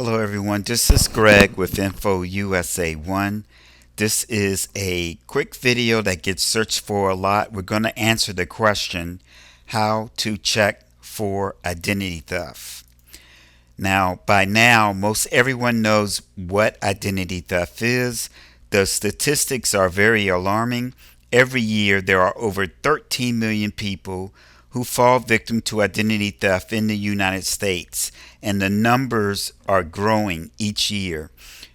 Hello everyone, this is Greg with Info USA 1. This is a quick video that gets searched for a lot. We're going to answer the question, how to check for identity theft. Now, by now, most everyone knows what identity theft is. The statistics are very alarming. Every year, there are over 13 million people who fall victim to identity theft in the United States, and the numbers are growing each year.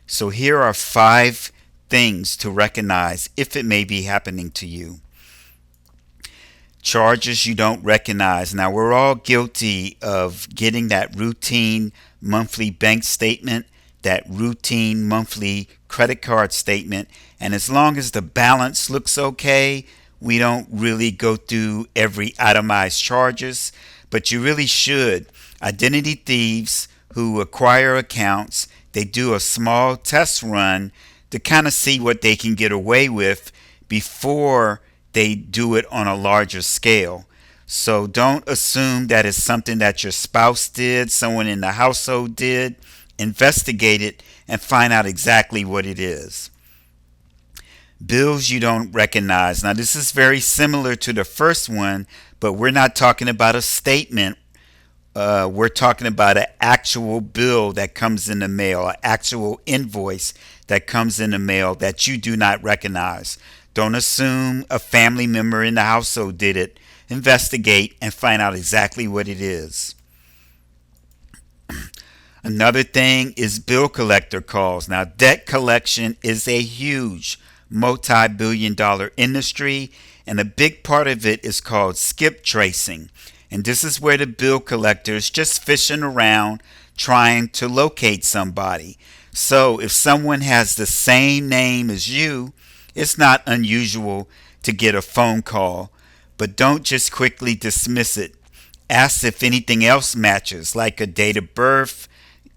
So here are 5 things to recognize if it may be happening to you. Charges you don't recognize. Now, we're all guilty of getting that routine monthly bank statement, that routine monthly credit card statement, and as long as the balance looks okay, we don't really go through every itemized charges, but you really should. Identity thieves who acquire accounts, they do a small test run to kind of see what they can get away with before they do it on a larger scale. So don't assume that it's something that your spouse did, someone in the household did. Investigate it and find out exactly what it is. Bills you don't recognize. Now, this is very similar to the first one, but we're not talking about a statement. We're talking about an actual bill that comes in the mail, an actual invoice that comes in the mail that you do not recognize. Don't assume a family member in the household did it. Investigate and find out exactly what it is. Another thing is bill collector calls. Now, debt collection is a huge multi-billion-dollar industry, and a big part of it is called skip tracing. And this is where the bill collector is just fishing around trying to locate somebody. So if someone has the same name as you, it's not unusual to get a phone call, but don't just quickly dismiss it. Ask if anything else matches, like a date of birth,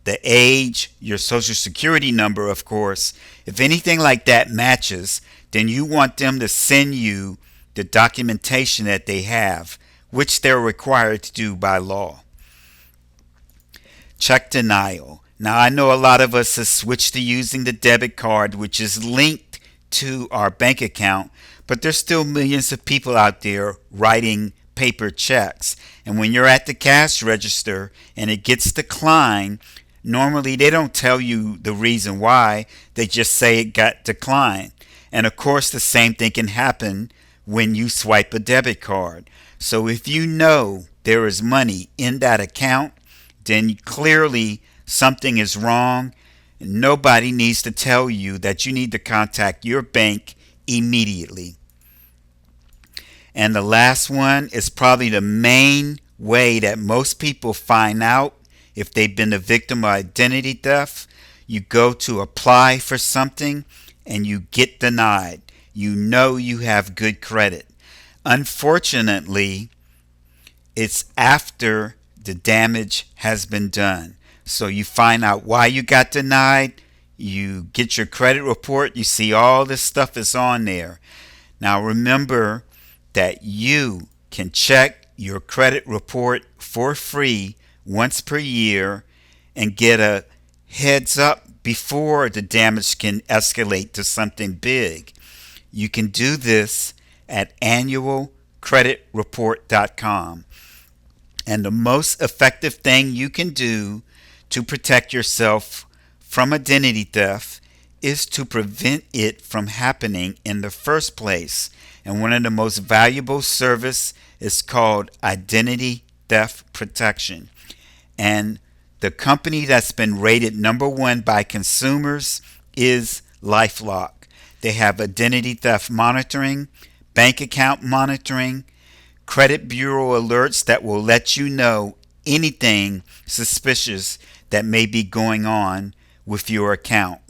the age, your social security number, of course. If anything like that matches, then you want them to send you the documentation that they have, which they're required to do by law. Check denial. Now, I know a lot of us have switched to using the debit card, which is linked to our bank account, but there's still millions of people out there writing paper checks. And when you're at the cash register and it gets declined, normally they don't tell you the reason why. They just say it got declined. And of course, the same thing can happen when you swipe a debit card. So if you know there is money in that account, then clearly something is wrong. Nobody needs to tell you that you need to contact your bank immediately. And the last one is probably the main way that most people find out if they've been the victim of identity theft. You go to apply for something and you get denied. You know you have good credit. Unfortunately, it's after the damage has been done. So you find out why you got denied. You get your credit report. You see all this stuff is on there. Now remember that you can check your credit report for free once per year and get a heads up before the damage can escalate to something big. You can do this at annualcreditreport.com. And the most effective thing you can do to protect yourself from identity theft is to prevent it from happening in the first place. And one of the most valuable service is called identity theft protection. And the company that's been rated #1 by consumers is LifeLock. They have identity theft monitoring, bank account monitoring, credit bureau alerts that will let you know anything suspicious that may be going on with your account.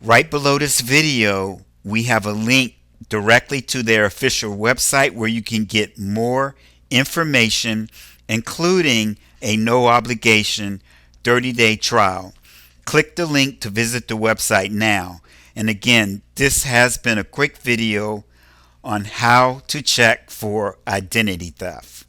Right below this video, we have a link directly to their official website where you can get more information, including a no obligation 30-day trial. Click the link to visit the website now. And again, this has been a quick video on how to check for identity theft.